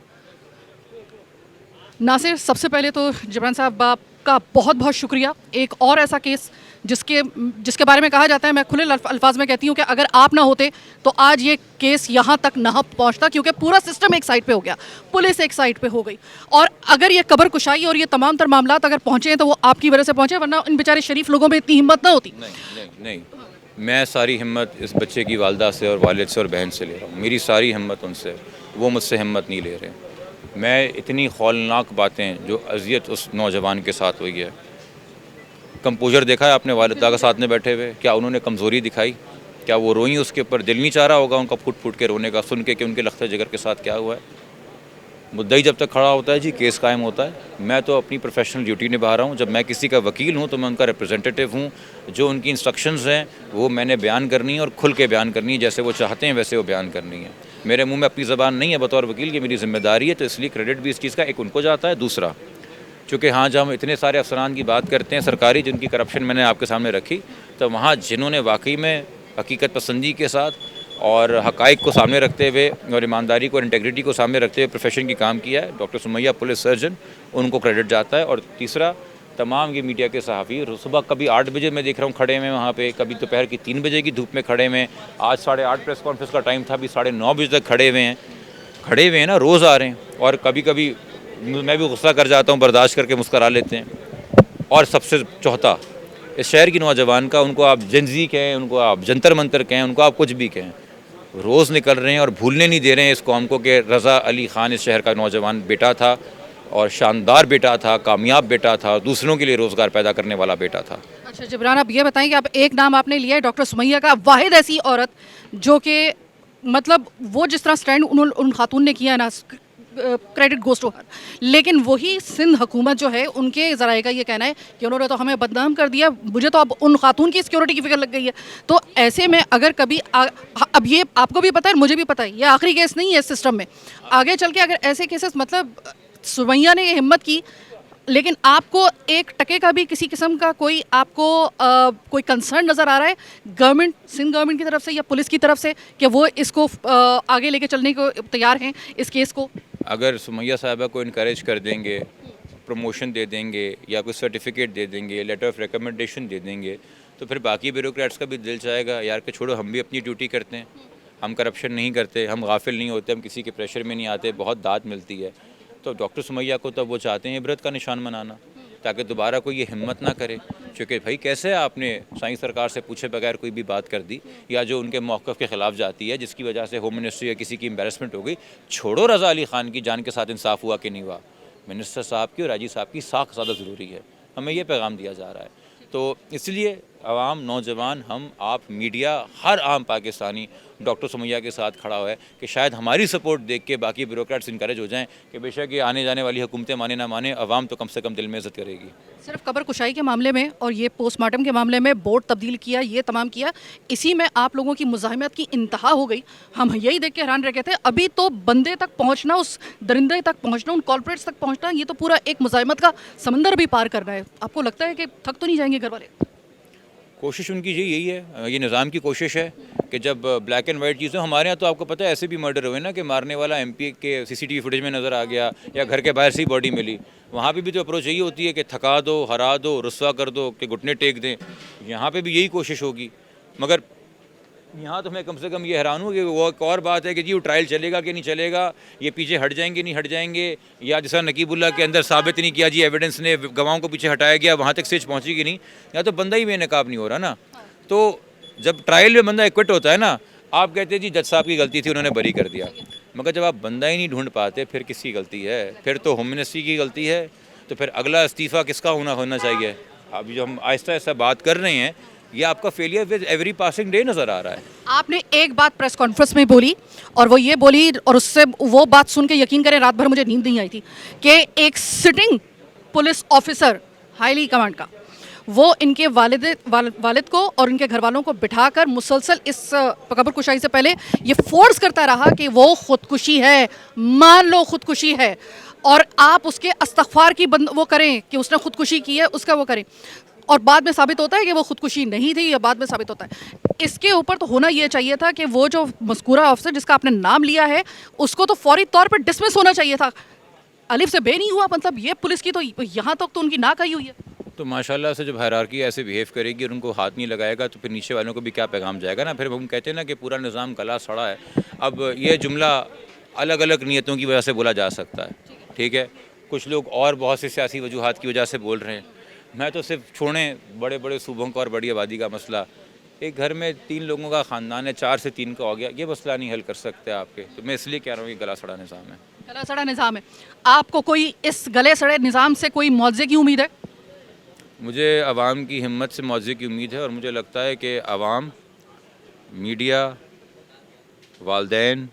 नासिर, सबसे पहले तो जिब्रान साहब आपका बहुत बहुत शुक्रिया। एक और ऐसा केस जिसके बारे में कहा जाता है, मैं खुले अल्फाज में कहती हूँ कि अगर आप ना होते तो आज ये केस यहाँ तक ना पहुँचता, क्योंकि पूरा सिस्टम एक साइड पे हो गया, पुलिस एक साइड पे हो गई। और अगर ये कब्र कुशाई और ये तमाम तर मामलात अगर पहुँचे हैं तो वो आपकी वजह से पहुँचे, वरना इन बेचारे शरीफ लोगों में इतनी हिम्मत ना होती। नहीं, मैं सारी हिम्मत इस बच्चे की वालदा से और वालिद से और बहन से ले रहा हूँ। मेरी सारी हिम्मत उनसे, वो मुझसे हिम्मत नहीं ले रहे। मैं इतनी खौलनाक बातें जो अजियत उस नौजवान के साथ हुई है, कंपोजर देखा है आपने वालिदा के साथ में बैठे हुए? क्या उन्होंने कमज़ोरी दिखाई? क्या वो रोई? उसके ऊपर दिल नहीं चाह रहा होगा उनका फुट फुट के रोने का, सुन के कि उनके लख्ते जिगर के साथ क्या हुआ है। मुद्दई जब तक खड़ा होता है जी, केस कायम होता है। मैं तो अपनी प्रोफेशनल ड्यूटी निभा रहा हूँ। जब मैं किसी का वकील हूँ तो मैं उनका रिप्रेजेंटेटिव हूँ। जो उनकी इंस्ट्रक्शंस हैं वो मैंने बयान करनी है और खुल के बयान करनी है, जैसे वो चाहते हैं वैसे वो बयान करनी है। मेरे मुँह में अपनी ज़बान नहीं है बतौर वकील की, मेरी जिम्मेदारी है, तो इसलिए क्रेडिट भी इस चीज़ का एक उनको जाता है। दूसरा, चूँकि हाँ, जब हम इतने सारे अफसरान की बात करते हैं सरकारी, जिनकी करप्शन मैंने आपके सामने रखी, तो वहाँ जिन्होंने वाकई में हकीकत पसंदी के साथ और हक़ाइक़ को सामने रखते हुए और ईमानदारी को और इंटेग्रिटी को सामने रखते हुए प्रोफेशन की काम किया है, डॉक्टर सुमैया पुलिस सर्जन, उनको क्रेडिट जाता है। और तीसरा, तमाम ये मीडिया के सहाफ़ी, सुबह कभी 8 बजे मैं देख रहा हूँ खड़े हुए वहाँ पे, कभी दोपहर की 3 बजे की धूप में खड़े हुए। आज 8:30 प्रेस कॉन्फ्रेंस का टाइम था, अभी 9:30 बजे तक खड़े हुए हैं ना, रोज़ आ रहे हैं। और कभी कभी मैं भी गुस्सा कर जाता हूँ, बर्दाश्त करके मुस्करा लेते हैं। और सबसे चौथा, इस शहर की नौजवान का, उनको आप जंजी कहें, उनको आप जंतर मंतर कहें, उनको आप कुछ भी कहें, रोज़ निकल रहे हैं और भूलने नहीं दे रहे हैं इस कौम को कि रज़ा अली ख़ान इस शहर का नौजवान बेटा था और शानदार बेटा था, कामयाब बेटा था, दूसरों के लिए रोज़गार पैदा करने वाला बेटा था। अच्छा जिब्रान, आप ये बताएं कि आप एक नाम आपने लिया है डॉक्टर सुमैया का, वाहिद ऐसी औरत जो कि मतलब वो जिस तरह स्टैंड उन खातून ने किया है ना, क्रेडिट गोज टू हर, लेकिन वही सिंध हुकूमत जो है उनके ज़राए का ये कहना है कि उन्होंने तो हमें बदनाम कर दिया, मुझे तो अब उन खातून की सिक्योरिटी की फिक्र लग गई है। तो ऐसे में अगर कभी अब ये आपको भी पता है मुझे भी पता है ये आखिरी केस नहीं है इस सिस्टम में, आगे चल के अगर ऐसे केसेस मतलब सुमैया ने ये हिम्मत की लेकिन आपको एक टके का भी किसी किस्म का कोई आपको कोई कंसर्न नज़र आ रहा है गवर्नमेंट, सिंध गवर्नमेंट की तरफ से या पुलिस की तरफ से कि वो इसको आगे लेके चलने को तैयार हैं इस केस को? अगर सुमैया साहिबा को इनकरेज कर देंगे, प्रमोशन दे देंगे या कोई सर्टिफिकेट दे देंगे, लेटर ऑफ रिकमेंडेशन दे देंगे, तो फिर बाकी ब्यूरोक्रेट्स का भी दिल चाहेगा यार कि छोड़ो हम भी अपनी ड्यूटी करते हैं, हम करप्शन नहीं करते, हम गाफिल नहीं होते, हम किसी के प्रेशर में नहीं आते, बहुत दाद मिलती है। तो डॉक्टर सुमैया को तब वो चाहते हैं इबरत का निशान बनाना ताकि दोबारा कोई ये हिम्मत ना करे, क्योंकि भाई कैसे आपने साईं सरकार से पूछे बगैर कोई भी बात कर दी या जो उनके मौक़िफ़ के ख़िलाफ़ जाती है जिसकी वजह से होम मिनिस्ट्री या किसी की एम्बेरसमेंट हो गई। छोड़ो रज़ा अली ख़ान की जान के साथ इंसाफ हुआ कि नहीं हुआ, मिनिस्टर साहब की और राजी साहब की साख ज़्यादा ज़रूरी है, हमें ये पैगाम दिया जा रहा है। तो इसलिए आवाम, नौजवान, हम, आप, मीडिया, हर आम पाकिस्तानी डॉक्टर सुमैया के साथ खड़ा हुआ है कि शायद हमारी सपोर्ट देख के बाकी ब्यूरोक्रेट्स इनकरेज हो जाएं कि बेशक ये आने जाने वाली हुकूमतें माने ना माने, अवाम तो कम से कम दिल में इज़्ज़त करेगी। सिर्फ कब्र कुशाई के मामले में और ये पोस्टमार्टम के मामले में बोर्ड तब्दील किया, ये तमाम किया, इसी में आप लोगों की मुज़ाहिमत की इंतहा हो गई। हम यही देख के हैरान रह गए थे, अभी तो बंदे तक पहुँचना, उस दरिंदे तक पहुँचना, उन कॉर्पोरेट्स तक पहुँचना, ये तो पूरा एक मुज़ाहिमत का समंदर भी पार करना है। आपको लगता है कि थक तो नहीं जाएंगे घर वाले? कोशिश उनकी यही है, ये निज़ाम की कोशिश है कि जब ब्लैक एंड वाइट चीज़ें, हमारे यहाँ तो आपको पता है ऐसे भी मर्डर हुए ना कि मारने वाला एमपी के सीसीटीवी फुटेज में नज़र आ गया या घर के बाहर से ही बॉडी मिली। वहाँ पे भी तो अप्रोच यही होती है कि थका दो, हरा दो, रुस्वा कर दो, कि घुटने टेक दें। यहाँ पे भी यही कोशिश होगी, मगर यहाँ तो मैं कम से कम ये हैरान हूँ कि वो एक और बात है कि जी वो ट्रायल चलेगा कि नहीं चलेगा, ये पीछे हट जाएंगे नहीं हट जाएंगे, या जैसा नकीबुल्ला के अंदर साबित नहीं किया जी एविडेंस ने, गवाहों को पीछे हटाया गया, वहाँ तक स्टेज पहुँची कि नहीं, या तो बंदा ही बेनकाब नहीं हो रहा ना। तो जब ट्रायल में बंदा एक्विट होता है ना, आप कहते हैं जी जज साहब की गलती थी उन्होंने बरी कर दिया, मगर जब आप बंदा ही नहीं ढूंढ पाते फिर किसकी गलती है? फिर तो होम मिनिस्ट्री की गलती है। तो फिर अगला इस्तीफ़ा किसका होना चाहिए? अभी जो हम आहिस्ता आहिस्ता बात कर रहे हैं, ये आपका failure with every passing day नज़र आ रहा है। आपने एक बात प्रेस कॉन्फ्रेंस में बोली और वो ये बोली, और उससे वो बात सुन के यकीन करें रात भर मुझे नींद नहीं आई थी, कि एक sitting police officer highly command का वो इनके वालिद को और इनके घर वालों को बिठाकर मुसलसल इस कब्र कुशाई से पहले ये फोर्स करता रहा कि वो खुदकुशी है, मान लो खुदकुशी है, और आप उसके इस्तग़फ़ार की वो करें कि उसने खुदकुशी की है, उसका वो करें, और बाद में साबित होता है कि वो खुदकुशी नहीं थी, या बाद में साबित होता है। इसके ऊपर तो होना ये चाहिए था कि वो जो मज़कूरा अफसर जिसका आपने नाम लिया है उसको तो फौरी तौर पर डिसमिस होना चाहिए था। अलिफ से बे नहीं हुआ, मतलब ये पुलिस की तो यहाँ तक तो उनकी नाक आई हुई है। तो माशाल्लाह से जब हायरार्की ऐसे बिहेव करेगी और उनको हाथ नहीं लगाएगा तो फिर नीचे वालों को भी क्या पैगाम जाएगा ना। फिर हम कहते हैं ना कि पूरा निज़ाम गला सड़ा है। अब ये जुमला अलग अलग नीयतों की वजह से बोला जा सकता है, ठीक है, कुछ लोग और बहुत से सियासी वजूहात की वजह से बोल रहे हैं। मैं तो सिर्फ छोड़ें बड़े बड़े सूबों का और बड़ी आबादी का मसला, एक घर में 3 लोगों का ख़ानदान है, 4 से 3 का हो गया, ये मसला नहीं हल कर सकते आपके। तो मैं इसलिए कह रहा हूँ कि गला सड़ा निज़ाम है, गला सड़ा निज़ाम है। आपको कोई इस गले सड़े निज़ाम से कोई मुआवजे की उम्मीद है? मुझे आवाम की हिम्मत से मुआवजे की उम्मीद है, और मुझे लगता है कि आवाम, मीडिया, वालदैन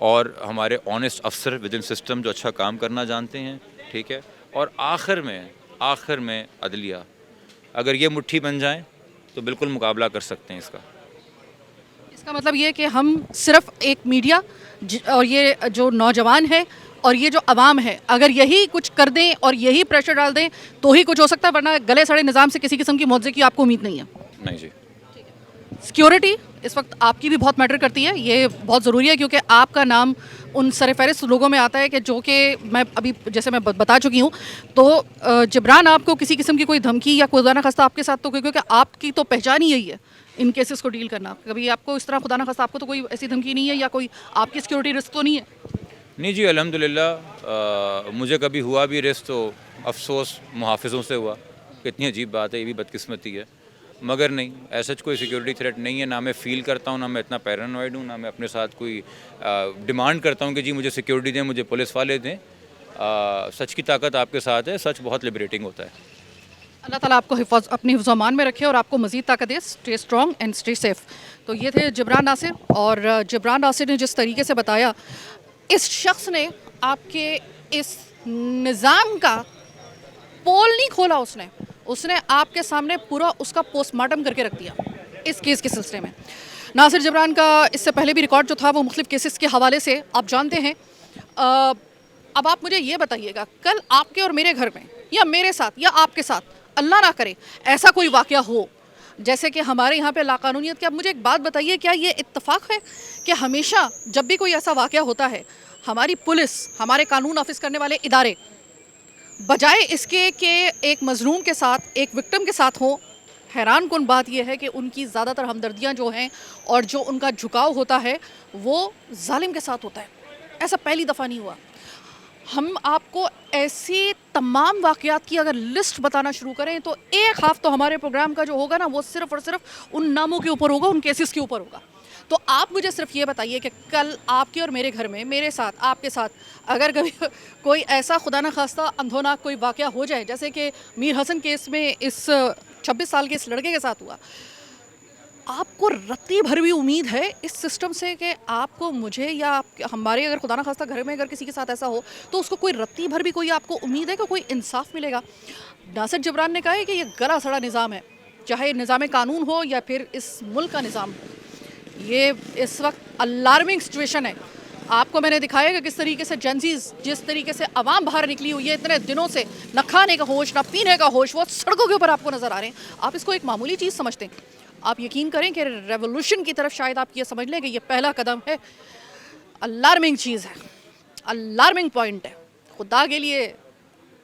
और हमारे ऑनेस्ट अफसर विद इन सिस्टम जो अच्छा काम करना जानते हैं, ठीक है, और आखिर में अदलिया, अगर ये मुट्ठी बन जाए तो बिल्कुल मुकाबला कर सकते हैं इसका। इसका मतलब ये कि हम सिर्फ एक मीडिया और ये जो नौजवान है और ये जो अवाम है, अगर यही कुछ कर दें और यही प्रेशर डाल दें तो ही कुछ हो सकता है, वरना गले सड़े निज़ाम से किसी किस्म की मुआवजे की आपको उम्मीद नहीं है? नहीं जी। सिक्योरिटी इस वक्त आपकी भी बहुत मैटर करती है, ये बहुत ज़रूरी है, क्योंकि आपका नाम उन सरफहरिस्त लोगों में आता है कि जो कि मैं अभी जैसे मैं बता चुकी हूँ। तो जिब्रान, आपको किसी किस्म की कोई धमकी या खुदा न खास्ता आपके साथ तो, क्योंकि आपकी तो पहचान ही यही है इन केसेस को डील करना, कभी आपको इस तरह खुदा न खास्ता आपको तो कोई ऐसी धमकी नहीं है या कोई आपकी सिक्योरिटी रिस्क तो नहीं है? नहीं जी, अल्हम्दुलिल्लाह मुझे कभी हुआ भी रिस्क तो अफसोस मुहाफ़िज़ों से हुआ। कितनी अजीब बात है, ये भी बदकिस्मती है, मगर नहीं, ऐसा कोई सिक्योरिटी थ्रेट नहीं है। ना मैं फ़ील करता हूँ, ना मैं इतना पैरानॉइड हूँ, ना मैं अपने साथ कोई डिमांड करता हूँ कि जी मुझे सिक्योरिटी दें, मुझे पुलिस वाले दें। सच की ताकत आपके साथ है, सच बहुत लिबरेटिंग होता है। अल्लाह ताला आपको अपनी हिफ्ज़-ओ-अमान में रखे और आपको मज़ीद ताकत दे। Stay strong and stay safe. तो ये थे जिब्रान नासिर, और जिब्रान नासिर ने जिस तरीके से बताया, इस शख्स ने आपके इस निज़ाम का पोल नहीं खोला, उसने आपके सामने पूरा उसका पोस्टमार्टम करके रख दिया इस केस के सिलसिले में। नासिर जिब्रान का इससे पहले भी रिकॉर्ड जो था वो मुख्तलिफ केसेस के हवाले से आप जानते हैं। अब आप मुझे ये बताइएगा, कल आपके और मेरे घर में या मेरे साथ या आपके साथ, अल्लाह ना करे, ऐसा कोई वाक़या हो जैसे कि हमारे यहाँ पे लाकानूनियत की, आप मुझे एक बात बताइए, क्या ये इत्तेफाक है कि हमेशा जब भी कोई ऐसा वाक़या होता है, हमारी पुलिस, हमारे कानून नाफिज करने वाले इदारे, बजाय इसके कि एक मजलूम के साथ, एक विक्टिम के साथ हो, हैरान कुन बात यह है कि उनकी ज़्यादातर हमदर्दियाँ जो हैं और जो उनका झुकाव होता है वो जालिम के साथ होता है। ऐसा पहली दफ़ा नहीं हुआ। हम आपको ऐसी तमाम वाक़यात की अगर लिस्ट बताना शुरू करें तो एक हाफ तो हमारे प्रोग्राम का जो होगा ना, वो सिर्फ़ और सिर्फ उन नामों के ऊपर होगा, उन केसेस के ऊपर होगा। तो आप मुझे सिर्फ ये बताइए कि कल आपके और मेरे घर में, मेरे साथ, आपके साथ, अगर कभी कोई ऐसा खुदा न खास्ता अंधोनाक कोई वाक़या हो जाए, जैसे कि मीर हसन केस में इस 26 साल के इस लड़के के साथ हुआ, आपको रत्ती भर भी उम्मीद है इस सिस्टम से कि आपको, मुझे या हमारे अगर खुदा न खास्ता घर में अगर किसी के साथ ऐसा हो तो उसको कोई रत्ती भर भी कोई आपको उम्मीद है कि कोई इंसाफ मिलेगा? नासिर जिब्रान ने कहा है कि ये गला सड़ा निज़ाम है, चाहे निज़ाम कानून हो या फिर इस मुल्क का निज़ाम हो। ये इस वक्त अलार्मिंग सिचुएशन है। आपको मैंने दिखाया कि किस तरीके से जेंजीज, जिस तरीके से आवाम बाहर निकली हुई है इतने दिनों से, न खाने का होश, न पीने का होश, वो सड़कों के ऊपर आपको नज़र आ रहे हैं। आप इसको एक मामूली चीज़ समझते हैं, आप यकीन करें कि रेवोल्यूशन की तरफ शायद आप ये समझ लें कि ये पहला कदम है। अलार्मिंग चीज़ है, अलार्मिंग पॉइंट है। खुदा के लिए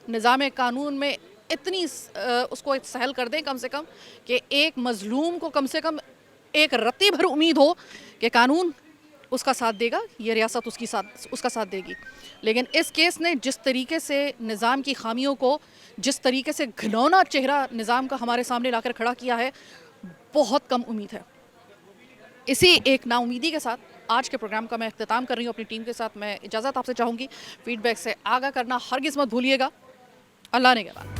निज़ाम कानून में इतनी उसको सहल कर दें कम से कम कि एक मज़लूम को कम से कम एक रत्ती भर उम्मीद हो कि कानून उसका साथ देगा, ये रियासत उसका साथ देगी। लेकिन इस केस ने जिस तरीके से निज़ाम की खामियों को, जिस तरीके से घिनौना चेहरा निज़ाम का हमारे सामने लाकर खड़ा किया है, बहुत कम उम्मीद है। इसी एक नाउमीदी के साथ आज के प्रोग्राम का मैं इख्तिताम कर रही हूँ। अपनी टीम के साथ मैं इजाज़त आपसे चाहूँगी। फीडबैक से आगाह करना हरगिज़ मत भूलिएगा। अल्लाह ने के बाद।